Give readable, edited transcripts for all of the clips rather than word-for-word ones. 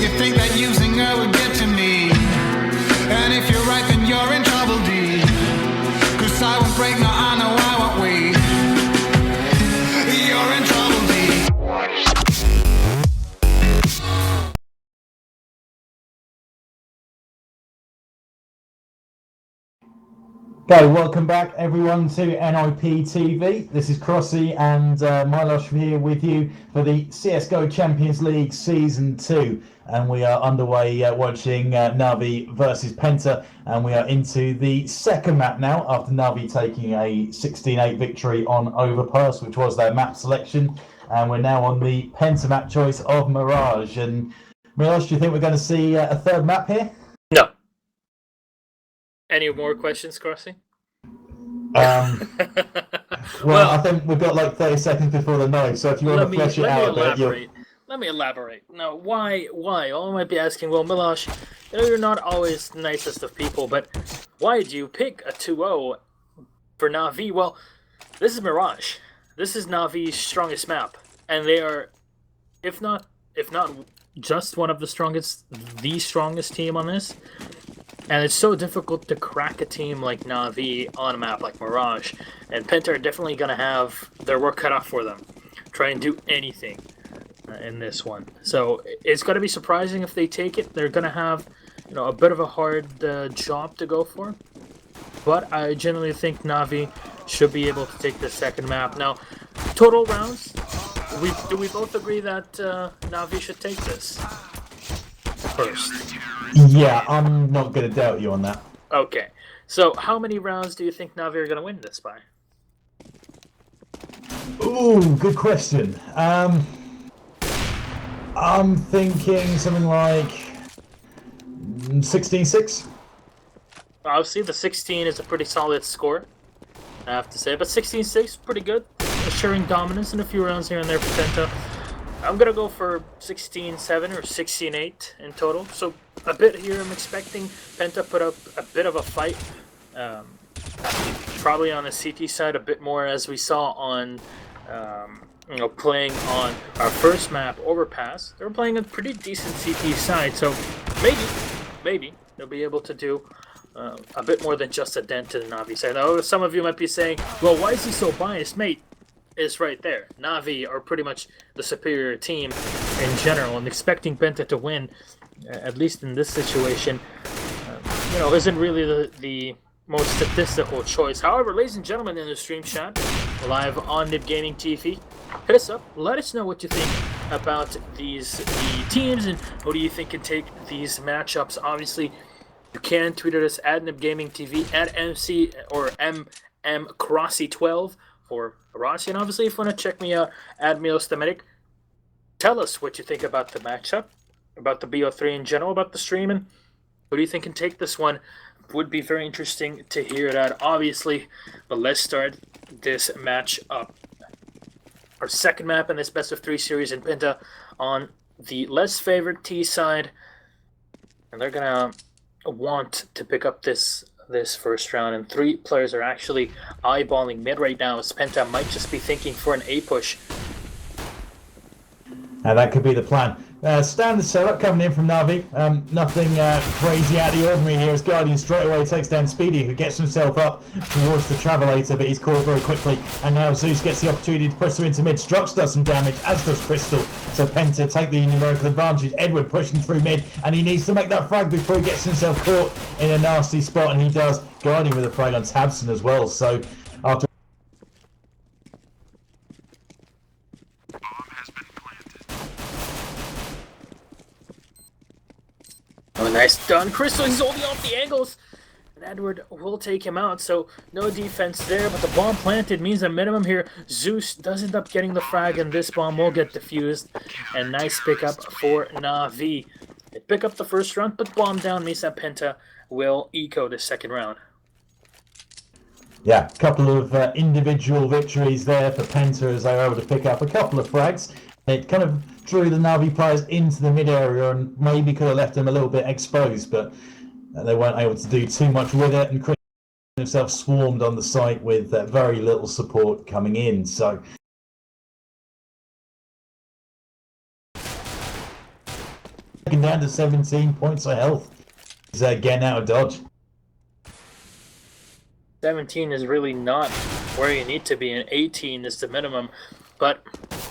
you think that using her would get to me? And if you're right, then you're in trouble, D. 'Cause I won't break, no, I know I won't wait. You're in trouble, D. Okay, welcome back everyone to NIP TV. This is Crossy and Milosh here with you for the CSGO Champions League Season 2. And we are underway watching Navi versus Penta. And we are into the second map now after Navi taking a 16-8 victory on Overpass, which was their map selection. And we're now on the Penta map choice of Mirage. And Milosh, do you think we're going to see a third map here? No. Any more questions, Crossy? Well, I think we've got like 30 seconds before the night, so if you want to flesh it out a bit, Let me elaborate. Now, why? All I might be asking, well, Milosh, you're not always the nicest of people, but why did you pick a 2-0 for Navi? Well, this is Mirage. This is Navi's strongest map, and they are, if not just one of the strongest team on this. And it's so difficult to crack a team like Navi on a map like Mirage. And Penta are definitely going to have their work cut off for them. Try and do anything in this one. So it's going to be surprising if they take it. They're going to have, a bit of a hard job to go for. But I generally think Navi should be able to take the second map. Now, total rounds, do we both agree that Navi should take this first? Yeah, I'm not going to doubt you on that. Okay, so how many rounds do you think Navi are going to win this by? Ooh, good question. I'm thinking something like 16-6. Obviously, the 16 is a pretty solid score, I have to say, but 16-6, pretty good. Assuring dominance in a few rounds here and there for Penta. I'm going to go for 16-7 or 16-8 in total. So a bit here, I'm expecting Penta put up a bit of a fight. Probably on the CT side a bit more as we saw on, playing on our first map, Overpass. They were playing a pretty decent CT side. So maybe they'll be able to do a bit more than just a dent to the Navi side. Now, some of you might be saying, well, why is he so biased? Mate, is right there. Navi are pretty much the superior team in general, and expecting Penta to win, at least in this situation, isn't really the most statistical choice. However, ladies and gentlemen, in the stream chat, live on NIP Gaming TV, hit us up. Let us know what you think about the teams, and who do you think can take these matchups. Obviously, you can tweet at us at NIP Gaming TV, at MC or MMCrossy12 for Rossi, and obviously if you want to check me out at Milosthematic, tell us what you think about the matchup, about the BO3 in general, about the stream, and who do you think can take this one. Would be very interesting to hear that, obviously. But let's start this match up. Our second map in this best of 3 series in Penta on the less favored T side, and they're gonna want to pick up this first round, and 3 players are actually eyeballing mid right now, as Penta might just be thinking for an A push. That could be the plan. Standard setup coming in from Navi. Nothing crazy out of the ordinary here as Guardian straight away takes down Speedy, who gets himself up towards the Travelator, but he's caught very quickly. And now Zeus gets the opportunity to press her into mid. Strux does some damage, as does Crystal. So Penta take the numerical advantage. Edward pushing through mid, and he needs to make that frag before he gets himself caught in a nasty spot, and he does. Guardian with a frag on Tabson as well. So after Oh, nice done. Crystal, he's holding off the angles. And Edward will take him out, so no defense there. But the bomb planted means a minimum here. Zeus does end up getting the frag, and this bomb will get defused. And nice pickup for Navi. They pick up the first round, but bomb down means that Penta will eco the second round. Yeah, a couple of individual victories there for Penta as they were able to pick up a couple of frags. It kind of drew the Navi players into the mid area and maybe could have left them a little bit exposed, but they weren't able to do too much with it, and Chris himself swarmed on the site with very little support coming in. So taken down to 17 points of health. He's getting out of dodge. 17 is really not where you need to be, and 18 is the minimum. But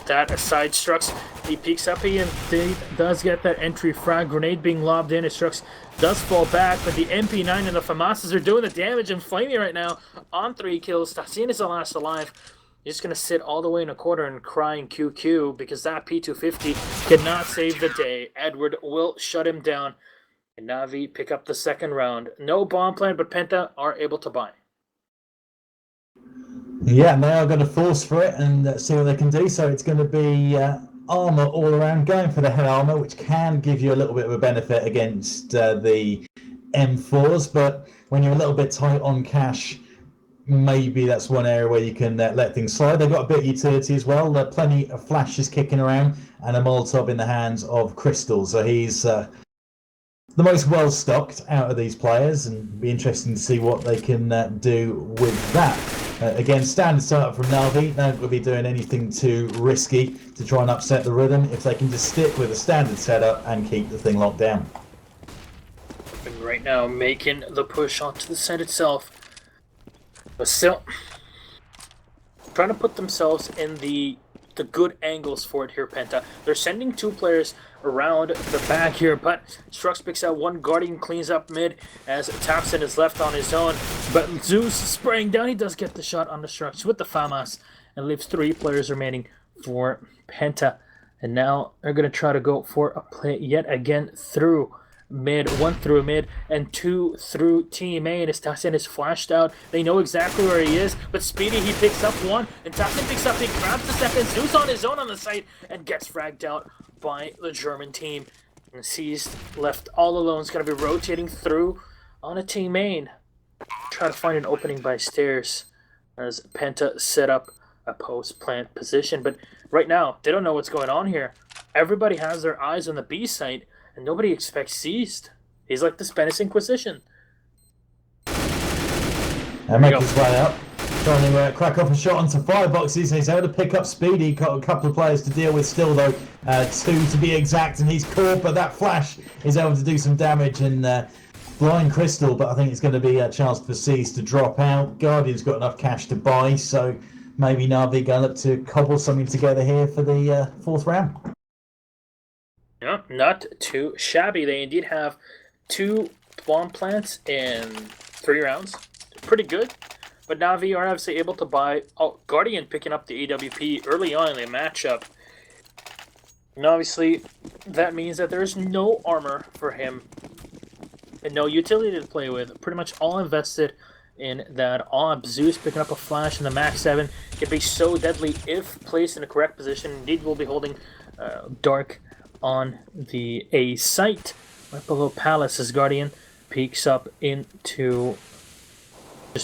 that aside, Strux, he peeks up, he indeed does get that entry frag. Grenade being lobbed in, Strux does fall back, but the MP9 and the FAMASas are doing the damage, and Flamey right now on 3 kills. Tassin is the last alive. He's going to sit all the way in a corner and crying QQ because that P250 cannot save the day. Edward will shut him down, and Na'Vi pick up the second round. No bomb plant, but Penta are able to buy. Yeah, and they are going to force for it and see what they can do. So it's going to be armor all around, going for the head armor, which can give you a little bit of a benefit against the M4s. But when you're a little bit tight on cash, maybe that's one area where you can let things slide. They've got a bit of utility as well. There are plenty of flashes kicking around and a Molotov in the hands of Crystal. So he's the most well-stocked out of these players, and it'll be interesting to see what they can do with that. Again, standard setup from Na'Vi. They're not going to be doing anything too risky to try and upset the rhythm if they can just stick with a standard setup and keep the thing locked down. And right now, making the push onto the site itself. But still, trying to put themselves in the good angles for it here, Penta. They're sending 2 players around the back here, but Strux picks out 1. Guardian cleans up mid as Tapson is left on his own, but Zeus spraying down. He does get the shot on the Strux with the FAMAS and leaves 3 players remaining for Penta. And now they're going to try to go for a play yet again through mid, 1 through mid and 2 through team A, and as Tassin is flashed out, they know exactly where he is, but Speedy, he picks up 1, and Tassin picks up, he grabs the second. Zeus on his own on the site and gets fragged out by the German team, and Seized left all alone. Is going to be rotating through on a team main, try to find an opening by stairs as Penta set up a post plant position, but right now they don't know what's going on here. Everybody has their eyes on the B site, and nobody expects Seized. He's like the Spanish Inquisition. And make his way up. Trying to crack off a shot onto fireboxes. He's able to pick up Speedy. Got a couple of players to deal with still, though. 2 to be exact, and he's caught, but that flash is able to do some damage and blind Crystal, but I think it's going to be a chance for Seized to drop out. Guardian's got enough cash to buy, so maybe Na'Vi going up to cobble something together here for the 4th round. Yeah, not too shabby. They indeed have 2 bomb plants in 3 rounds. Pretty good. But Na'Vi are obviously able to buy... Oh, Guardian picking up the AWP early on in the matchup. And obviously, that means that there's no armor for him and no utility to play with. Pretty much all invested in that AWP. Zeus picking up a flash in the Max 7. Can be so deadly if placed in the correct position. Indeed, we'll be holding Dark on the A site right below Palace as Guardian peeks up into B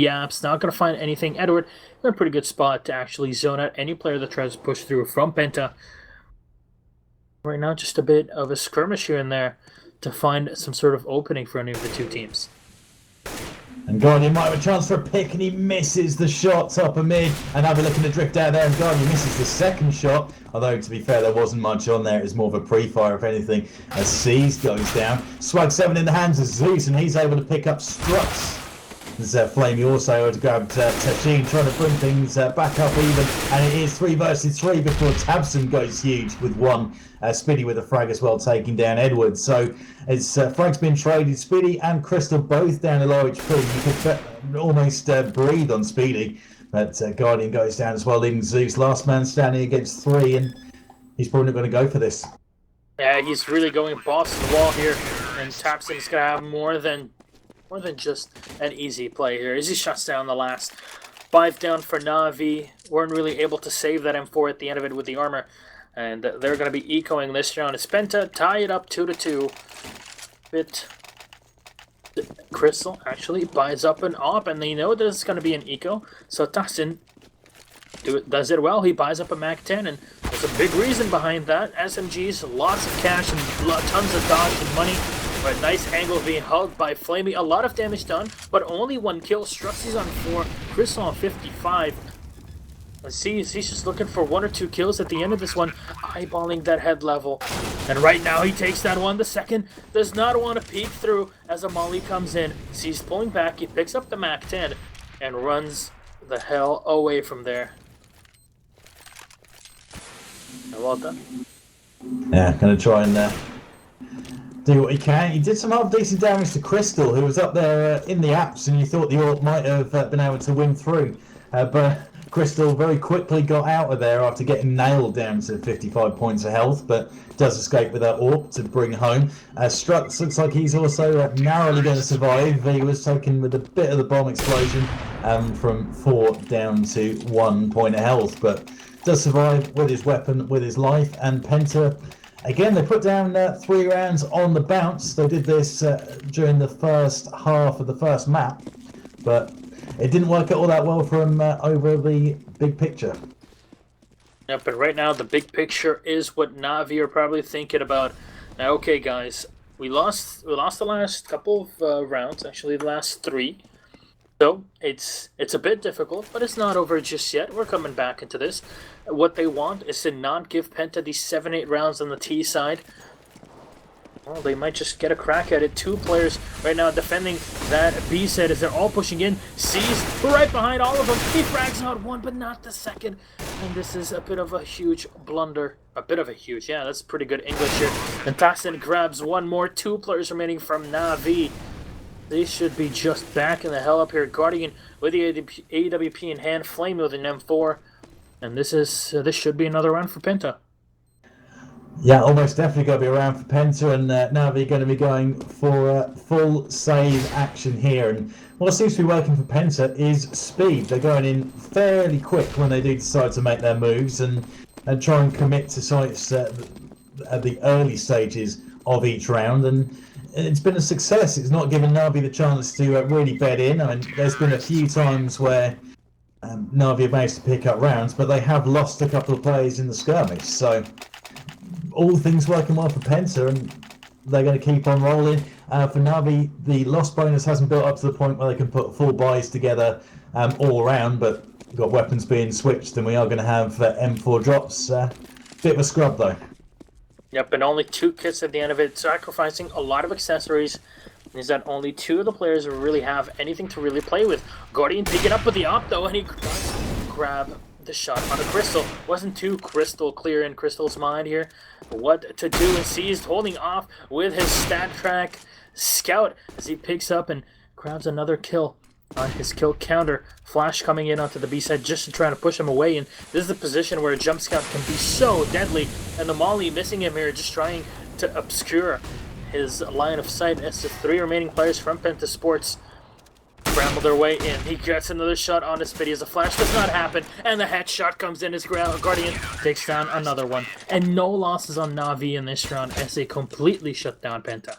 apps. Not gonna find anything. Edward in a pretty good spot to actually zone out any player that tries to push through from Penta. Right now, just a bit of a skirmish here and there to find some sort of opening for any of the 2 teams. And Guardian might have a chance for a pick, and he misses the shot top of mid. And now we're looking to drift out there, and Guardian misses the second shot. Although, to be fair, there wasn't much on there. It was more of a pre-fire, if anything, as Seized goes down. Swag 7 in the hands of Zeus, and he's able to pick up Strux. As Flamey also had grabbed Tashin, trying to bring things back up even. And it is 3 versus 3 before Tabson goes huge with 1. Speedy with a frag as well, taking down Edward. So as frag's been traded, Speedy and Crystal both down to low HP. You could almost breathe on Speedy. But Guardian goes down as well, leaving Zeus last man standing against 3. And he's probably not going to go for this. Yeah, he's really going balls to the wall here. And Tabson's going to have more than just an easy play here as he shuts down the last 5 down for Na'Vi. Weren't really able to save that M4 at the end of it with the armor, and they're going to be ecoing this round as Penta tie it up 2-2. Crystal actually buys up an AWP, and they know there's going to be an eco, so Tassin does it well. He buys up a Mac 10, and there's a big reason behind that. SMGs, lots of cash and tons of dodge and money. But a nice angle being hugged by Flamey. A lot of damage done, but only 1 kill. Struxy's on 4, Crystal on 55. Let's see, he's just looking for 1 or 2 kills at the end of this one, eyeballing that head level. And right now he takes that one. The second does not want to peek through as a molly comes in. Sees pulling back. He picks up the MAC-10 and runs the hell away from there. Well done. Yeah, going to try and do what he can. He did some half decent damage to Crystal, who was up there in the apps, and you thought the Orc might have been able to win through. But Crystal very quickly got out of there after getting nailed down to 55 points of health, but does escape with that Orc to bring home. Strux looks like he's also narrowly going to survive. He was taken with a bit of the bomb explosion from 4 down to 1 point of health, but does survive with his weapon, with his life. And Penta, again, they put down 3 rounds on the bounce. They did this during the first half of the first map, but it didn't work out all that well for him over the big picture. Yeah, but right now the big picture is what Na'Vi are probably thinking about. Now, okay, guys, we lost the last couple of rounds, actually the last 3. So it's a bit difficult, but it's not over just yet. We're coming back into this. What they want is to not give Penta these 7-8 rounds on the T side. Well, they might just get a crack at it. 2 players right now defending that B set as they're all pushing in. Sees right behind all of them. He frags out 1, but not the second. And this is a bit of a huge blunder. Yeah, that's pretty good English here. And Tassin grabs 1 more. 2 players remaining from Na'Vi. They should be just backing the hell up here. Guardian with the AWP in hand, Flame with an M4. And this should be another round for Penta. Yeah, almost definitely going to be around for Penta, and Na'Vi going to be going for full save action here. And what seems to be working for Penta is speed. They're going in fairly quick when they do decide to make their moves and try and commit to sites at the early stages of each round. And it's been a success. It's not given Na'Vi the chance to really bed in. I mean, there's been a few times where Na'Vi have managed to pick up rounds, but they have lost a couple of players in the skirmish. So all things working well for Penta, and they're going to keep on rolling. For Na'Vi, the loss bonus hasn't built up to the point where they can put full buys together all around, but we've got weapons being switched, and we are going to have M4 drops. Bit of a scrub, though. Yep, and only 2 kits at the end of it, sacrificing a lot of accessories. Is that only 2 of the players who really have anything to really play with. Guardian picking up with the op, though, and he does grab the shot on a Crystal. Wasn't too crystal clear in Crystal's mind here what to do, and Seized holding off with his stat track scout as he picks up and grabs another kill on his kill counter. Flash coming in onto the B side just to try to push him away, and this is the position where a jump scout can be so deadly, and the molly missing him here, just trying to obscure his line of sight as the 3 remaining players from Penta Sports scramble their way in. He gets another shot on his Spitty as a flash does not happen, and the headshot comes in as Guardian takes down another one. And no losses on Na'Vi in this round as they completely shut down Penta.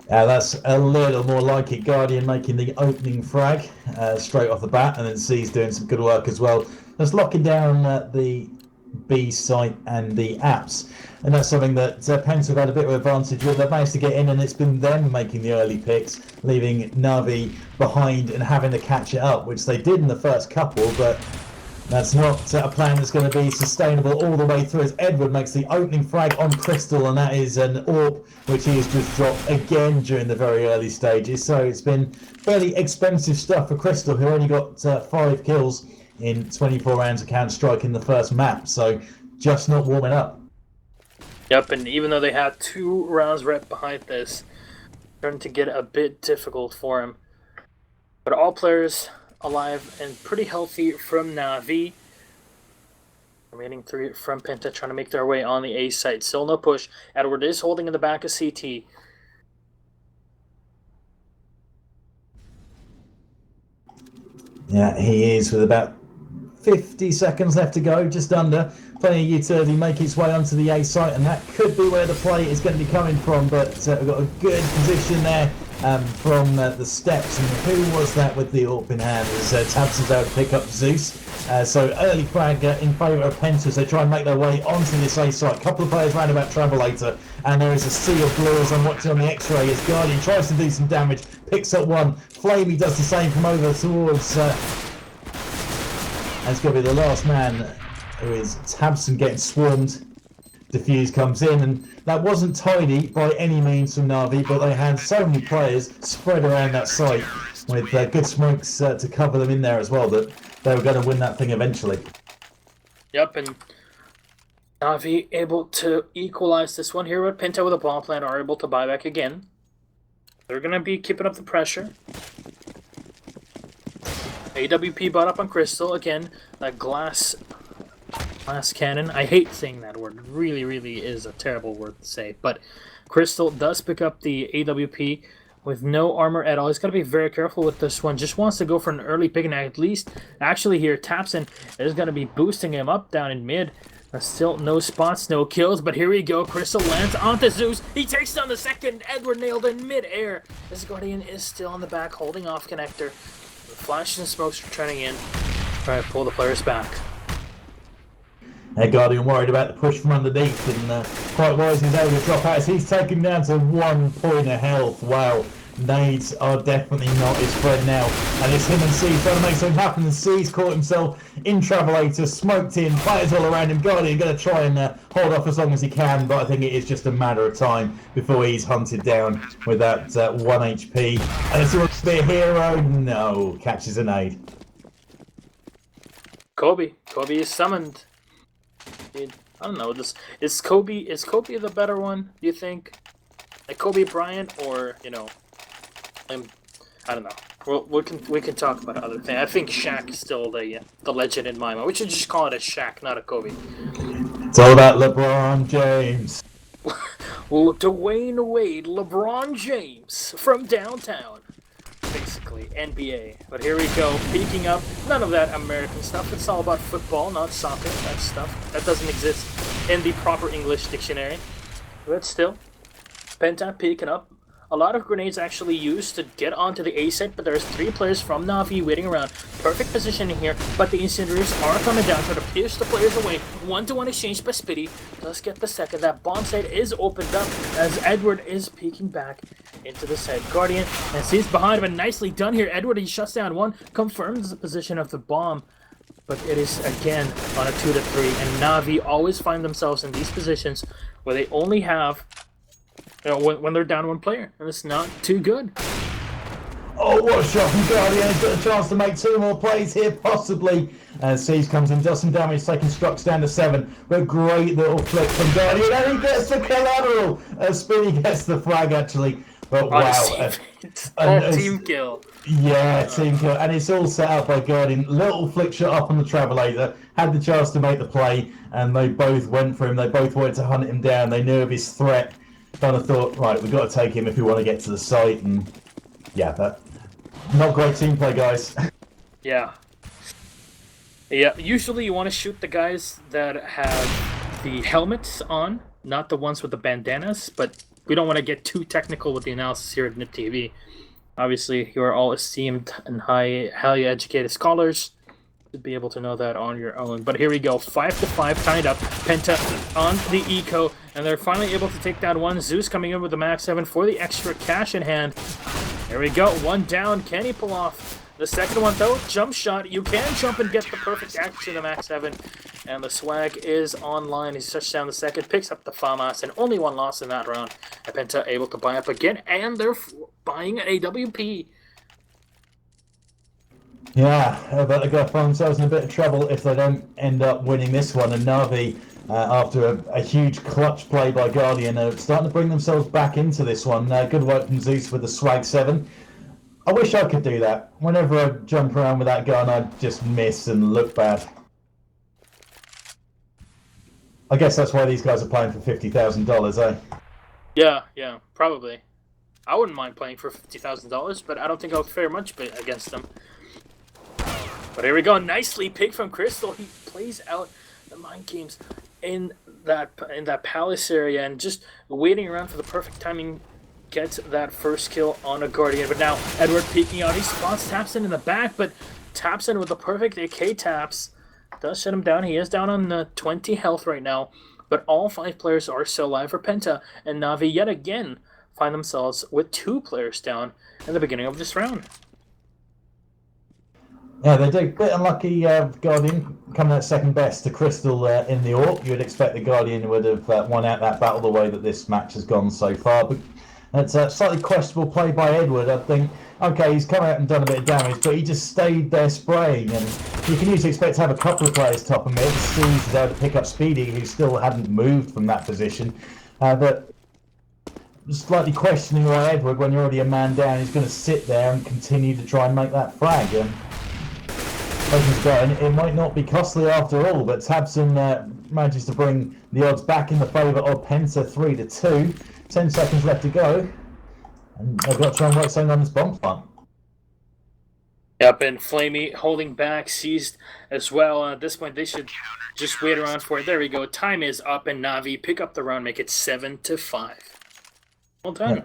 That's a little more like it. Guardian making the opening frag straight off the bat, and then C's doing some good work as well. Just locking down the B site and the apps, and that's something that Penta have had a bit of advantage with. They've managed to get in, and it's been them making the early picks, leaving Na'Vi behind and having to catch it up, which they did in the first couple, but that's not a plan that's going to be sustainable all the way through, as Edward makes the opening frag on Crystal, and that is an AWP which he has just dropped again during the very early stages. So it's been fairly expensive stuff for Crystal, who only got 5 kills in 24 rounds of Counter-Strike in the first map, so just not warming up. Yep, and even though they had 2 rounds right behind this, starting to get a bit difficult for him. But all players alive and pretty healthy from Na'Vi. Remaining 3 from Penta trying to make their way on the A site. Still no push. Edward is holding in the back of CT. Yeah, he is, with about 50 seconds left to go, just under. Plenty of utility make its way onto the A site, and that could be where the play is going to be coming from, but we've got a good position there from the steps. And who was that with the AWP in hand? As Tabson's able to pick up Zeus. So early frag in favour of Penta as they try and make their way onto this A site. A couple of players round about travel later, and there is a sea of blue as I'm watching on the X-ray as Guardian tries to do some damage, picks up one. Flamey does the same from over towards... It's going to be the last man, who is Tabson, getting swarmed. defuse comes in, and that wasn't tidy by any means from Na'Vi, but they had so many players spread around that site with good smokes to cover them in there as well, that they were going to win that thing eventually. Yep, and Na'Vi able to equalize this one here with PENTA with a bomb plant are able to buy back again. They're going to be keeping up the pressure. AWP bought up on Crystal. Again, that glass cannon. I hate saying that word. It really, really is a terrible word to say. But Crystal does pick up the AWP with no armor at all. He's got to be very careful with this one. Just wants to go for an early pick, and at least actually here Tapson is going to be boosting him up down in mid. Still no spots, no kills, but here we go. Crystal lands onto Zeus. He takes down the second. Edward nailed in mid-air. This Guardian is still on the back, holding off connector. The flashes and smokes are turning in. Try to pull the players back. Guardian worried about the push from underneath, and quite wise he's able to drop out as he's taken down to 1 point of health. Wow. Nades are definitely not his friend now, and it's him and C trying to make something happen, and C's caught himself in Travelator, smoked in, players all around him. Guardian going to try and hold off as long as he can, but I think it is just a matter of time before he's hunted down with that 1 HP. And it's a bit hero, no, catches a nade. Kobe is summoned. I don't know, is Kobe the better one, do you think? Like Kobe Bryant, or, you know, I don't know. We can talk about other things. I think Shaq is still the legend in my mind. We should just call it a Shaq, not a Kobe. It's all about LeBron James. Well, Dwayne Wade, LeBron James from downtown, basically NBA. But here we go, peeking up. None of that American stuff. It's all about football, not soccer. That stuff that doesn't exist in the proper English dictionary. But still, PENTA peeking up. A lot of grenades actually used to get onto the A site, but there's 3 players from Na'Vi waiting around. Perfect positioning here, but the incinerators are coming down, trying to pierce the players away. 1-to-1 exchange, but Spitty does get the second. That bomb site is opened up as Edward is peeking back into the site. Guardian, and sees behind him, and nicely done here. Edward, he shuts down one, confirms the position of the bomb, but it is again on a 2-to-3, and Na'Vi always find themselves in these positions where they only have, you know, when they're down 1 player, and it's not too good. Oh, what a shot from Guardian. He's got a chance to make 2 more plays here, possibly. As Siege comes in, does some damage, taking Strucks down to 7. But great little flick from Guardian, and he gets the collateral. Spinny gets the flag, actually. But wow. Team kill. Yeah, team kill. And it's all set up by Guardian. Little flick shot up on the Travelator. Had the chance to make the play, and they both went for him. They both wanted to hunt him down. They knew of his threat. Kind of thought, right, we've got to take him if we want to get to the site. And yeah, that not great team play, guys. Yeah. Usually you want to shoot the guys that have the helmets on, not the ones with the bandanas, but we don't want to get too technical with the analysis here at NIP TV. Obviously, you are all esteemed and highly educated scholars to be able to know that on your own. But here we go, 5-to-5, tied up. PENTA on the eco, and they're finally able to take down one. Zeus coming in with the Max 7 for the extra cash in hand. There we go, 1 down. Can he pull off the second one, though? Jump shot. You can jump and get the perfect action to Max 7. And the swag is online. He's touched down the second, picks up the FAMAS, and only 1 loss in that round. And PENTA able to buy up again, and they're buying an AWP. Yeah, but they're going to find themselves in a bit of trouble if they don't end up winning this one. And Na'Vi, after a huge clutch play by Guardian, are starting to bring themselves back into this one. Good work from Zeus with the swag 7. I wish I could do that. Whenever I jump around with that gun, I just miss and look bad. I guess that's why these guys are playing for $50,000, eh? Yeah, probably. I wouldn't mind playing for $50,000, but I don't think I'll fare much against them. But here we go, nicely picked from Crystal. He plays out the mind games in that palace area and just waiting around for the perfect timing. Gets that first kill on a Guardian. But now Edward peeking out. He spots Tapson in the back, but Tapson with the perfect AK taps does shut him down. He is down on 20 health right now, but all 5 players are still alive for PENTA, and Na'Vi yet again find themselves with 2 players down in the beginning of this round. Yeah, they do. Bit unlucky, Guardian coming out second best to Crystal in the AWP. You would expect the Guardian would have won out that battle the way that this match has gone so far. But it's a slightly questionable play by Edward. I think, okay, he's come out and done a bit of damage, but he just stayed there spraying. And you can usually expect to have a couple of players top of mid. Sees there to pick up Speedy, who still hadn't moved from that position. But slightly questioning why Edward, when you're already a man down, is going to sit there and continue to try and make that frag. It might not be costly after all, but Tabson manages to bring the odds back in the favour of Penta 3-2. 10 seconds left to go, and they've got to try and work something on this bomb plant. Yep, and Flamey holding back, seized as well. At this point, they should just wait around for it. There we go. Time is up, and Navi pick up the round, make it 7-5. Well done.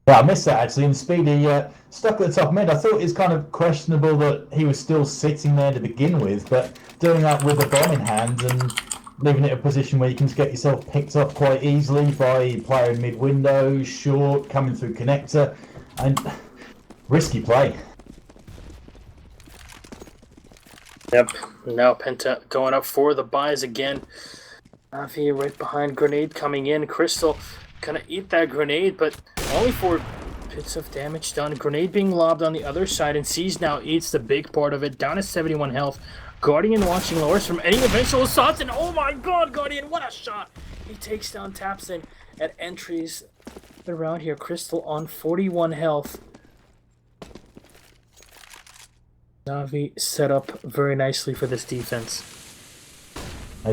Yeah, I missed that actually. And Speedy stuck at the top mid. I thought it was kind of questionable that he was still sitting there to begin with, but doing that with a bomb in hand and leaving it in a position where you can get yourself picked up quite easily by a player in mid window, short, coming through connector, and risky play. Yep. Now Penta going up for the buys again. Navi right behind, grenade coming in. Crystal gonna eat that grenade, but only 4 bits of damage done. Grenade being lobbed on the other side, and Seize now eats the big part of it. Down to 71 health. Guardian watching lowers from any eventual assaults, and oh my god, Guardian, what a shot! He takes down Tapson at entries around here. Crystal on 41 health. Navi set up very nicely for this defense.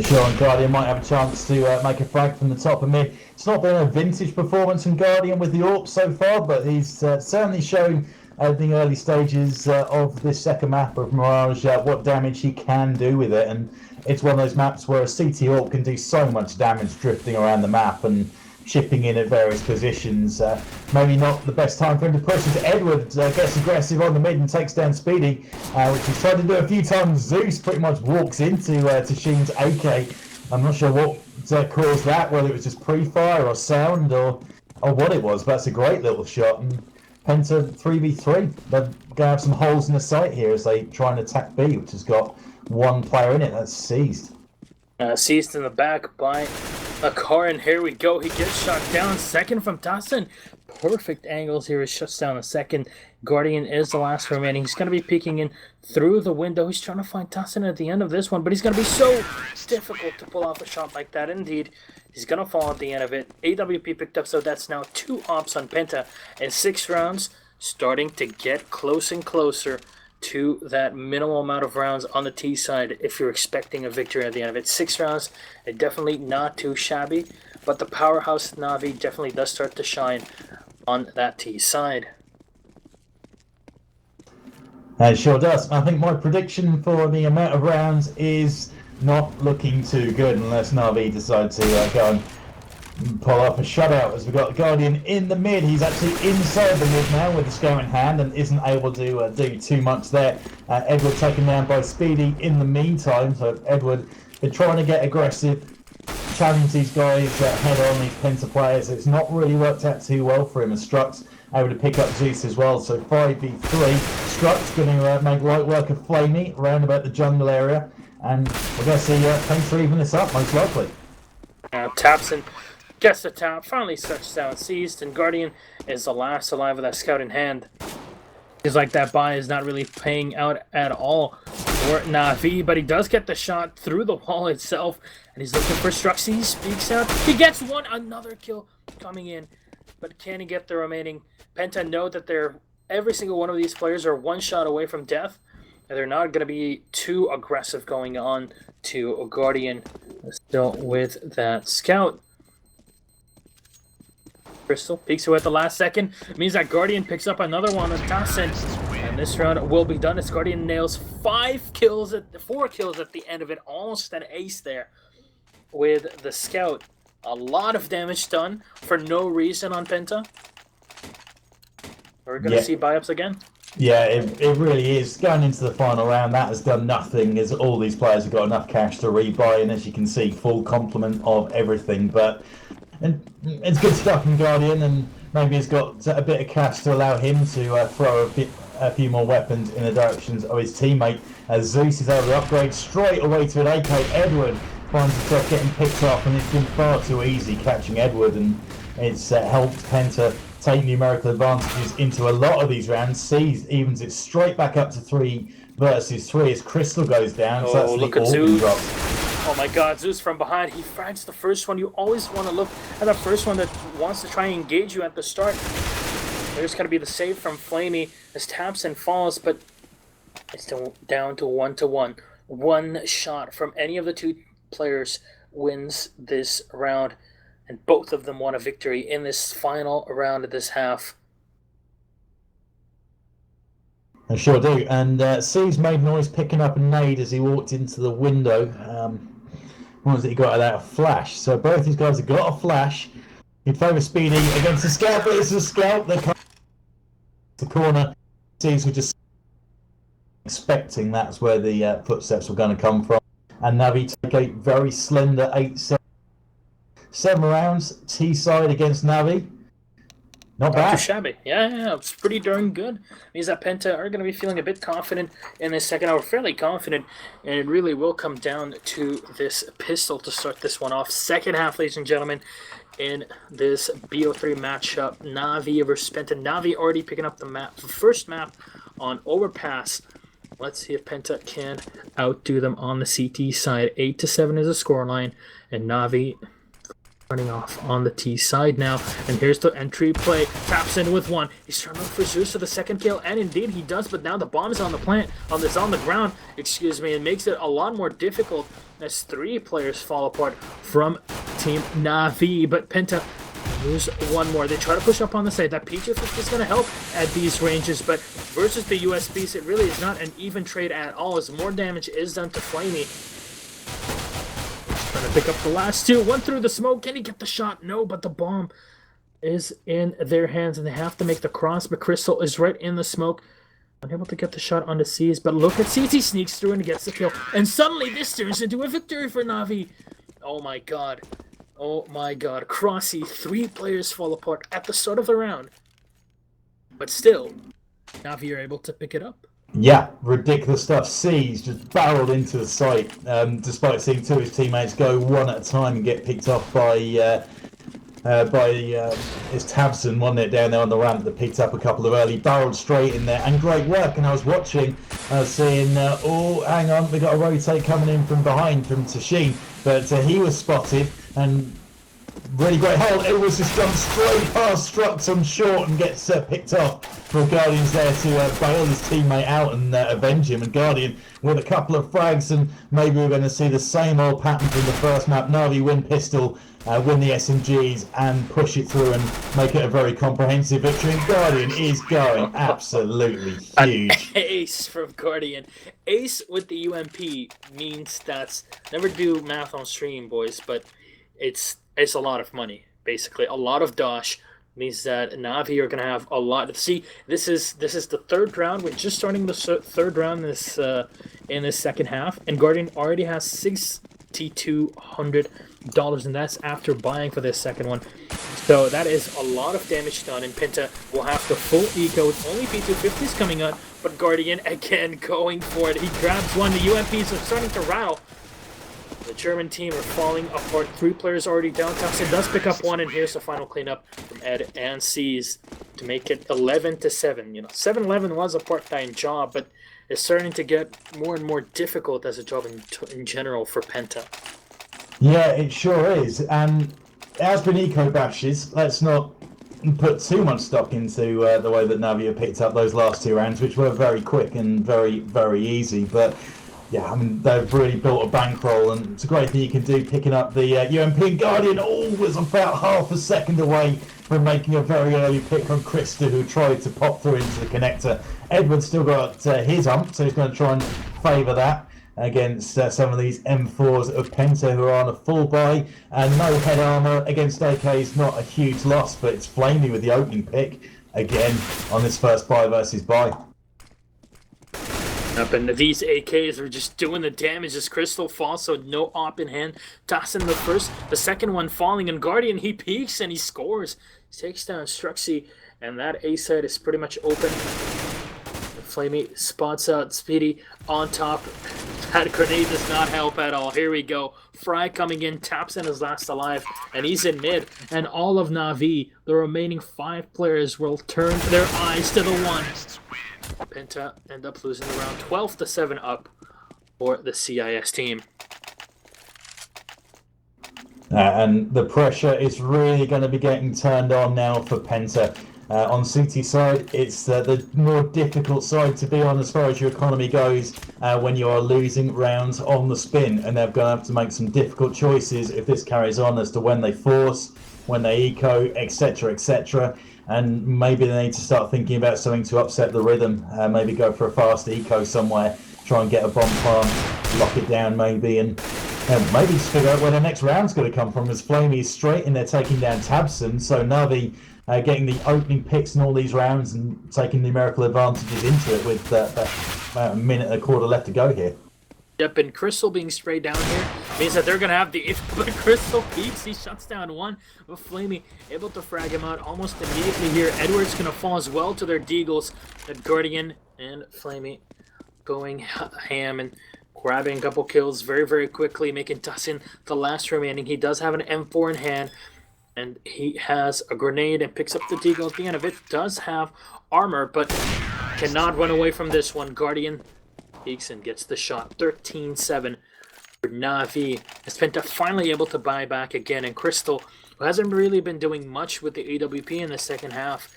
Sure, and Guardian might have a chance to make a frag from the top of mid. It's not been a vintage performance from Guardian with the AWP so far, but he's certainly shown in the early stages of this second map of Mirage what damage he can do with it. And it's one of those maps where a CT AWP can do so much damage drifting around the map and chipping in at various positions. Maybe not the best time for him to push as Edward gets aggressive on the mid and takes down Speedy, which he's tried to do a few times. Zeus pretty much walks into Sheen's AK. I'm not sure what caused that, whether it was just pre-fire or sound or what it was, but that's a great little shot. And Penta 3v3, they're going to have some holes in the site here as they try and attack B, which has got one player in it. That's Seized. Seized in the back by a car, and here we go. He gets shot down. Second from Dawson. Perfect angles here. He shuts down a second. Guardian is the last remaining. He's going to be peeking in through the window. He's trying to find Dawson at the end of this one, but he's going to be so difficult to pull off a shot like that. Indeed, he's going to fall at the end of it. AWP picked up, so that's now 2 ops on Penta, and 6 rounds starting to get close and closer to that minimal amount of rounds on the T side if you're expecting a victory at the end of it. 6 rounds, definitely not too shabby, but the powerhouse Navi definitely does start to shine on that T side. It sure does. I think my prediction for the amount of rounds is not looking too good unless Navi decide to go and pull up a shutout, as we've got Guardian in the mid. He's actually inside the mid now with the scout in hand and isn't able to do too much there. Edward taken down by Speedy in the meantime, so Edward been trying to get aggressive, challenge these guys head on, these Penta players. It's not really worked out too well for him, as Struck's able to pick up Zeus as well, so 5v3. Struck's going to make light work of Flamey around about the jungle area, and we're going to see Penta even this up, most likely. Tapson gets the tap, finally shuts down Seized, and Guardian is the last alive with that scout in hand. It's like that buy is not really paying out at all for Navi, but he does get the shot through the wall itself, and he's looking for Strux. He speaks out. He gets one, another kill coming in, but can he get the remaining? Penta know that every single one of these players are 1 shot away from death, and they're not going to be too aggressive going on to a Guardian still with that scout. Crystal peeks away at the last second. It means that Guardian picks up another one on Dawson. And this round will be done as Guardian nails 4 kills at the end of it. Almost an ace there with the scout. A lot of damage done for no reason on Penta. We're going to see buy-ups again. Yeah, it really is. Going into the final round, that has done nothing, as all these players have got enough cash to rebuy, and as you can see, full complement of everything. But it's good stuff from Guardian, and maybe he's got a bit of cash to allow him to throw a bit a few more weapons in the directions of his teammate. As Zeus is able to upgrade straight away to an AK. Edward finds himself getting picked off, and it's been far too easy catching Edward, and it's helped Penta take numerical advantages into a lot of these rounds. Sees evens it straight back up to 3 versus 3 as Crystal goes down. So that's look the at organ Zeus. drop. Oh my god, Zeus from behind. He frags the first one. You always want to look at the first one that wants to try and engage you at the start. There's going to be the save from Flamey as Tapson falls, but it's still down to 1-1. One shot from any of the two players wins this round, and both of them want a victory in this final round of this half. I sure do. And C's made noise picking up a nade as he walked into the window. What was it he got out of that? A flash. So both these guys have got a flash. He'd favour Speedy against the scout, but it's a scout that comes to the corner. C's were just expecting that's where the footsteps were going to come from. And Navi take a very slender 8-7 rounds. T-side against Navi. Not bad. Not too shabby. Yeah, it's pretty darn good. Means that Penta are going to be feeling a bit confident in this second hour, fairly confident, and it really will come down to this pistol to start this one off. Second half, ladies and gentlemen, in this BO3 matchup, Navi versus Penta. Navi already picking up the first map on Overpass. Let's see if Penta can outdo them on the CT side. 8-7 is the scoreline, and Navi running off on the T side now. And here's the entry play. Taps in with one. He's trying to look for Zeus for the second kill, and indeed he does, but now the bomb is on the ground, and makes it a lot more difficult as 3 players fall apart from Team Navi. But Penta lose one more. They try to push up on the side. That P250 is going to help at these ranges, but versus the USBs, it really is not an even trade at all, as more damage is done to Flamey. Trying to pick up the last 2. One through the smoke. Can he get the shot? No, but the bomb is in their hands, and they have to make the cross, but Crystal is right in the smoke. Unable to get the shot onto C's, but look at C's. He sneaks through and gets the kill, and suddenly this turns into a victory for Navi. Oh my god. Oh my god. Crossy, 3 players fall apart at the start of the round. But still, Navi are able to pick it up. Yeah, ridiculous stuff. C's just barreled into the site, despite seeing 2 of his teammates go one at a time and get picked off by his Tabson, wasn't it, down there on the ramp that picked up a couple of early, barreled straight in there, and great work. And I was watching, seeing, oh, hang on, we got a rotate coming in from behind from Tashin, but he was spotted, and really great hold. It was just jumped straight past Struxon short and gets picked off for Guardian's there to bail his teammate out and avenge him. And Guardian with a couple of frags, and maybe we're going to see the same old pattern from the first map. Navi win pistol, win the SMGs, and push it through and make it a very comprehensive victory. And Guardian is going absolutely huge. An ace from Guardian. Ace with the UMP means that's, never do math on stream, boys, but it's a lot of money, basically. A lot of dosh means that Navi are going to have a lot. See, this is the third round. We're just starting the third round in this second half, and Guardian already has $6,200, and that's after buying for this second one. So that is a lot of damage done, and Penta will have the full eco with only P250s coming out, but Guardian again going for it. He grabs one. The UMPs are starting to rattle. The German team are falling apart. 3 players already down. Thompson does pick up one, and here's the final cleanup from Ed and C's to make it 11-7. You know, 7-11 was a part-time job, but it's starting to get more and more difficult as a job in general for Penta. Yeah, it sure is. And it has been eco bashes. Let's not put too much stock into the way that Navi have picked up those last 2 rounds, which were very quick and very, very easy. But yeah, I mean, they've really built a bankroll, and it's a great thing you can do picking up the UMP. And Guardian was about half a second away from making a very early pick on Krista, who tried to pop through into the connector. Edward's still got his ump, so he's going to try and favour that against some of these M4s of Penta, who are on a full buy. And no head armour against AK is not a huge loss, but it's Flamey with the opening pick again on this first buy versus buy. Up, and these AKs are just doing the damage as Crystal falls, so no op in hand. Tossing the first, the second one falling, and Guardian, he peeks and he scores. He takes down Struxy, and that A side is pretty much open. Flamey spots out Speedy on top. That grenade does not help at all. Here we go. Fry coming in, taps in his last alive, and he's in mid. And all of Na'Vi, the remaining 5 players, will turn their eyes to the one. Penta end up losing the round 12-7 up for the CIS team. And the pressure is really going to be getting turned on now for Penta. On CT side, it's the more difficult side to be on as far as your economy goes when you are losing rounds on the spin, and they're going to have to make some difficult choices if this carries on as to when they force, when they eco, etc, etc. And maybe they need to start thinking about something to upset the rhythm. Maybe go for a fast eco somewhere, try and get a bomb farm, lock it down maybe, and maybe just figure out where the next round's going to come from, as Flamey is straight in there taking down Tabson. So Navi getting the opening picks in all these rounds and taking numerical advantages into it with about a minute and a quarter left to go here. Yep, and Crystal being sprayed down here means that they're going to have the... But Crystal peeks, he shuts down one, but Flamey able to frag him out almost immediately here. Edward's going to fall as well to their deagles. And Guardian and Flamey going ham and grabbing a couple kills very, very quickly, making Tussin the last remaining. He does have an M4 in hand, and he has a grenade and picks up the deagle at the end of it. Does have armor, but cannot run away from this one. Guardian peeks and gets the shot. 13-7 for Na'Vi. As Penta finally able to buy back again, and Crystal, who hasn't really been doing much with the AWP in the second half,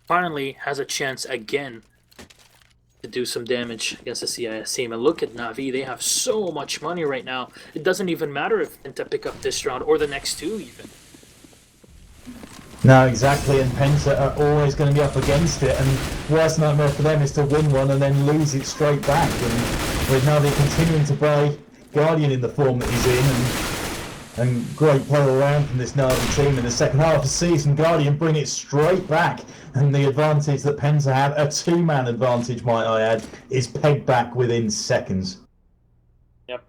finally has a chance again to do some damage against the CIS team. And look at Na'Vi, they have so much money right now. It doesn't even matter if Penta pick up this round or the next 2 even. No, exactly, and Penta are always going to be up against it, and worst nightmare for them is to win one and then lose it straight back. And with Navi continuing to play Guardian in the form that he's in, and great play all around from this Navi team in the second half of the season, Guardian bring it straight back, and the advantage that Penta have, a 2-man advantage might I add, is pegged back within seconds. Yep,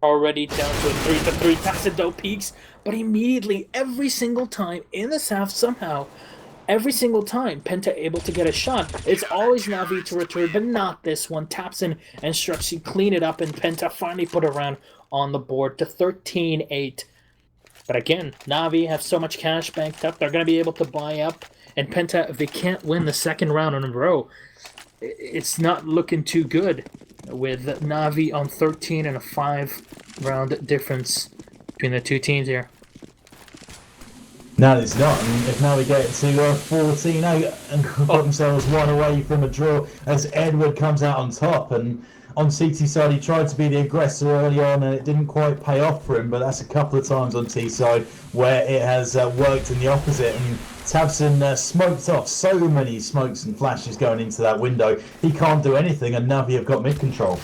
already down to a 3-3. Tassido peaks, but immediately, every single time in this half somehow, every single time Penta able to get a shot, it's always Navi to return, but not this one. Taps in and Struxy clean it up, and Penta finally put a round on the board to 13-8. But again, Navi have so much cash banked up, they're going to be able to buy up, and Penta, if they can't win the second round in a row, it's not looking too good with Navi on 13 and a 5-round difference between the two teams here. No, it's not. And if now we get to 14-8 and put themselves one away from a draw as Edward comes out on top. And on CT side, he tried to be the aggressor early on and it didn't quite pay off for him. But that's a couple of times on T side where it has worked in the opposite. And Tabson smoked off so many smokes and flashes going into that window. He can't do anything, and Navi have got mid control.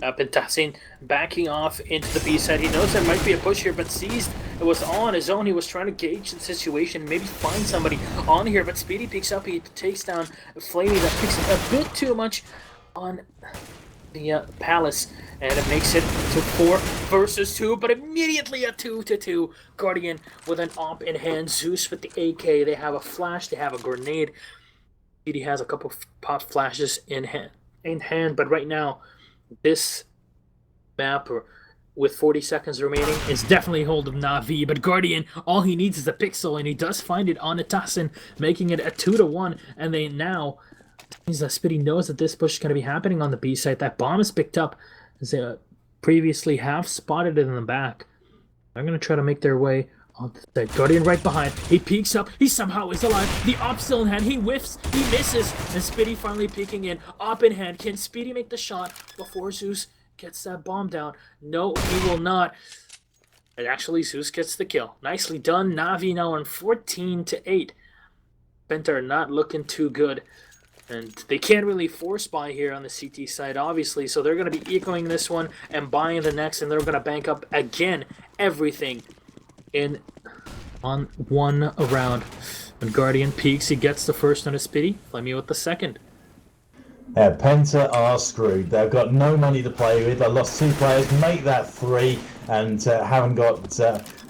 Pentassin backing off into the B side. He knows there might be a push here, but sees it was all on his own. He was trying to gauge the situation, maybe find somebody on here, but Speedy picks up. He takes down Flamey. That picks up a bit too much on the Palace, and it makes it to 4 versus 2, but immediately a 2-2. Guardian with an op in hand. Zeus with the AK. They have a flash. They have a grenade. Speedy has a couple of pop flashes in hand, but right now, this map, with 40 seconds remaining, is definitely hold of Na'Vi, but Guardian, all he needs is a pixel, and he does find it on Natus, making it a 2-1, and they now, Speedy knows that this push is going to be happening on the B site. That bomb is picked up, as they previously have spotted it in the back. They're going to try to make their way on the Guardian right behind. He peeks up. He somehow is alive. The op still in hand. He whiffs. He misses. And Speedy finally peeking in. Op in hand. Can Speedy make the shot before Zeus gets that bomb down? No, he will not. And actually, Zeus gets the kill. Nicely done. Na'Vi now on 14-8. Penta are not looking too good. And they can't really force buy here on the CT side, obviously. So they're going to be ecoing this one and buying the next. And they're going to bank up again everything on one round. When Guardian peeks, he gets the first on a Speedy. Flamey with the second. Penta are screwed. They've got no money to play with. They lost 2 players, make that 3. and haven't got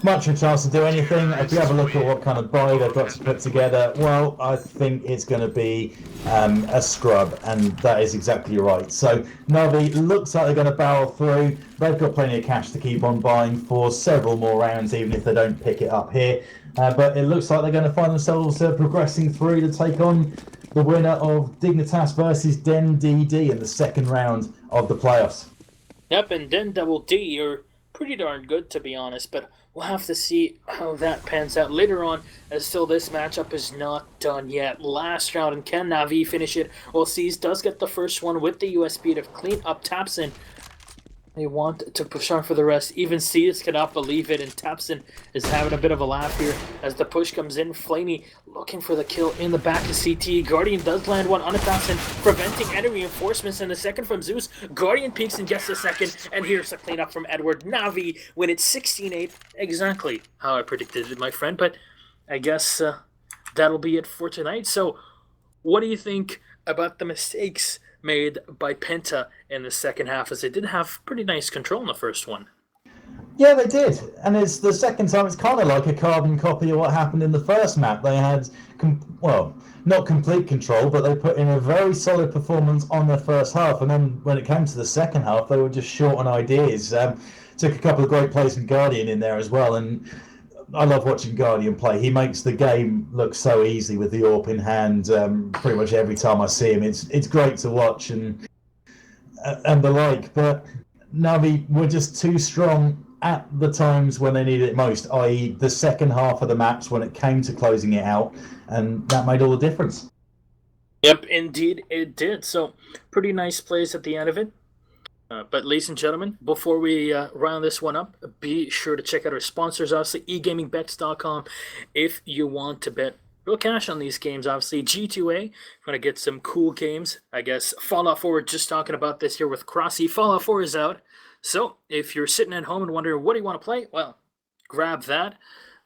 much of a chance to do anything. If you have a look at what kind of buy they've got to put together, well, I think it's going to be a scrub, and that is exactly right. So Navi looks like they're going to barrel through. They've got plenty of cash to keep on buying for several more rounds, even if they don't pick it up here. But it looks like they're going to find themselves progressing through to take on the winner of Dignitas versus Den DD in the second round of the playoffs. Yep, and Den Double D are pretty darn good, to be honest, but we'll have to see how that pans out later on, as still this matchup is not done yet. Last round, and can Navi finish it? Well, C's does get the first one with the USB to clean up Tapson. They want to push on for the rest. Even C's cannot believe it, and Tapson is having a bit of a laugh here as the push comes in. Flamey looking for the kill in the back of CT. Guardian does land one on a Tapson, preventing any reinforcements, and the second from Zeus. Guardian peeks and gets the second, and here's a cleanup from Edward. Navi win it 16-8, exactly how I predicted it, my friend, but I guess that'll be it for tonight. So what do you think about the mistakes made by Penta in the second half, as they did have pretty nice control in the first one? Yeah, they did, and it's the second time. It's kind of like a carbon copy of what happened in the first map. They had, not complete control, but they put in a very solid performance on their first half, and then when it came to the second half, they were just short on ideas. Took a couple of great plays from Guardian in there as well, and I love watching Guardian play. He makes the game look so easy with the AWP in hand. Pretty much every time I see him, it's great to watch and the like. But Navi were just too strong at the times when they needed it most, i.e. the second half of the maps when it came to closing it out, and that made all the difference. Yep, indeed it did. So pretty nice plays at the end of it. But ladies and gentlemen, before we round this one up, be sure to check out our sponsors, obviously, eGamingBets.com, if you want to bet real cash on these games. Obviously, G2A, want to get some cool games. I guess Fallout 4, we're just talking about this here with Crossy. Fallout 4 is out. So if you're sitting at home and wondering what do you want to play, well, grab that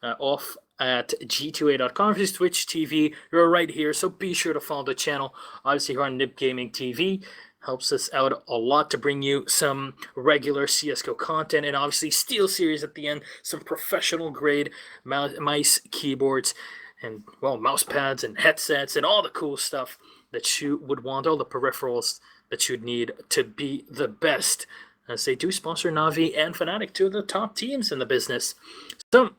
off at g2a.com. If it's Twitch TV, you're right here. So be sure to follow the channel. Obviously, here on Nip Gaming TV. Helps us out a lot to bring you some regular CSGO content, and obviously Steel Series at the end, some professional grade mice, keyboards, and, well, mouse pads and headsets and all the cool stuff that you would want, all the peripherals that you'd need to be the best, as they do sponsor Navi and Fnatic, two of the top teams in the business. So,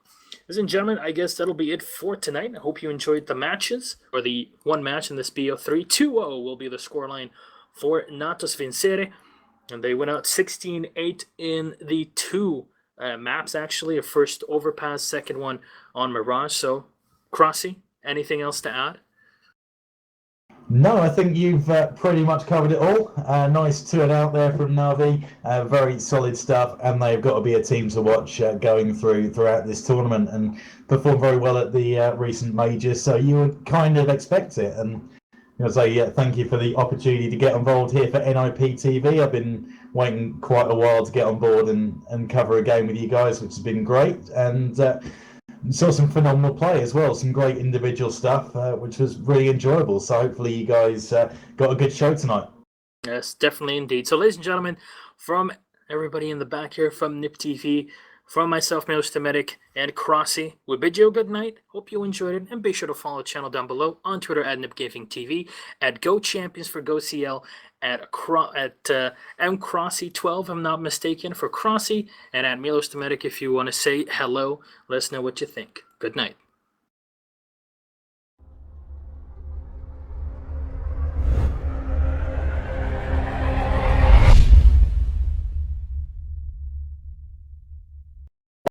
ladies and gentlemen, I guess that'll be it for tonight. I hope you enjoyed the matches, or the one match in this BO3. 2-0 will be the scoreline for Natus Vincere, and they went out 16-8 in the two maps, actually. A first overpass, second one on Mirage. So, Crossy, anything else to add? No, I think you've pretty much covered it all. Nice turn out there from Navi. Very solid stuff, and they've got to be a team to watch going throughout this tournament, and performed very well at the recent majors. So you would kind of expect it, and thank you for the opportunity to get involved here for NIP TV. I've been waiting quite a while to get on board and cover a game with you guys, which has been great. And saw some phenomenal play as well, some great individual stuff, which was really enjoyable. So hopefully you guys got a good show tonight. Yes, definitely indeed. So ladies and gentlemen, from everybody in the back here from NIP TV, from myself, Miloš and Crossy, we bid you a good night. Hope you enjoyed it, and be sure to follow the channel down below on Twitter at NipGamingTV, at GoChampions for GOCL, at mcrossy12, if I'm not mistaken, for Crossy, and at Miloš if you want to say hello. Let us know what you think. Good night.